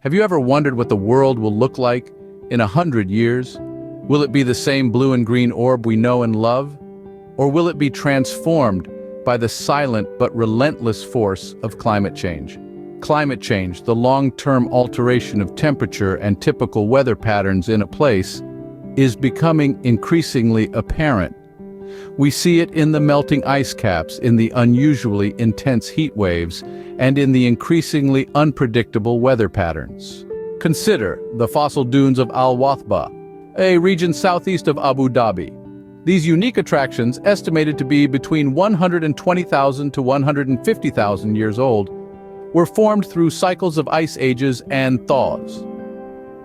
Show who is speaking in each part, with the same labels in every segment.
Speaker 1: Have you ever wondered what the world will look like in 100 years? Will it be the same blue and green orb we know and love? Or will it be transformed by the silent but relentless force of climate change? Climate change, the long-term alteration of temperature and typical weather patterns in a place, is becoming increasingly apparent. We see it in the melting ice caps, in the unusually intense heat waves, and in the increasingly unpredictable weather patterns. Consider the fossil dunes of Al Wathba, a region southeast of Abu Dhabi. These unique attractions, estimated to be between 120,000 to 150,000 years old, were formed through cycles of ice ages and thaws.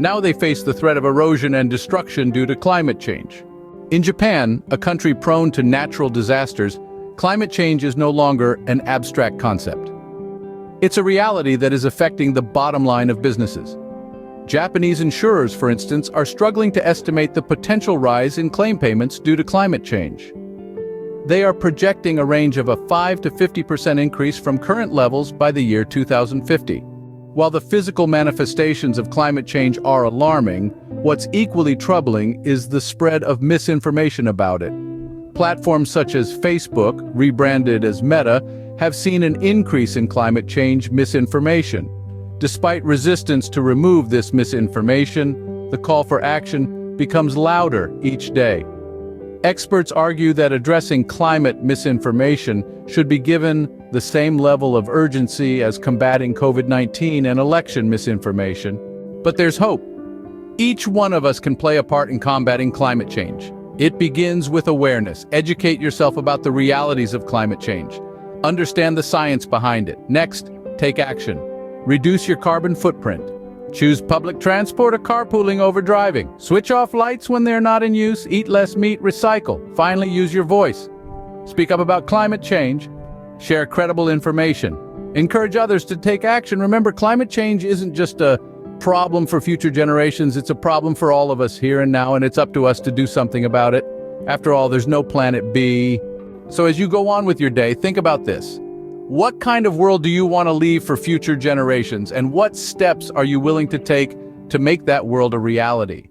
Speaker 1: Now they face the threat of erosion and destruction due to climate change. In Japan, a country prone to natural disasters, climate change is no longer an abstract concept. It's a reality that is affecting the bottom line of businesses. Japanese insurers, for instance, are struggling to estimate the potential rise in claim payments due to climate change. They are projecting a range of a 5 to 50% increase from current levels by the year 2050. While the physical manifestations of climate change are alarming, what's equally troubling is the spread of misinformation about it. Platforms such as Facebook, rebranded as Meta, have seen an increase in climate change misinformation. Despite resistance to remove this misinformation, the call for action becomes louder each day. Experts argue that addressing climate misinformation should be given the same level of urgency as combating COVID-19 and election misinformation. But there's hope. Each one of us can play a part in combating climate change. It begins with awareness. Educate yourself about the realities of climate change. Understand the science behind it. Next, take action. Reduce your carbon footprint. Choose public transport or carpooling over driving. Switch off lights when they're not in use. Eat less meat. Recycle. Finally, use your voice. Speak up about climate change. Share credible information. Encourage others to take action. Remember, climate change isn't just a problem for future generations. It's a problem for all of us here and now, and it's up to us to do something about it. After all, there's no planet B. So as you go on with your day, think about this. What kind of world do you want to leave for future generations, and what steps are you willing to take to make that world a reality?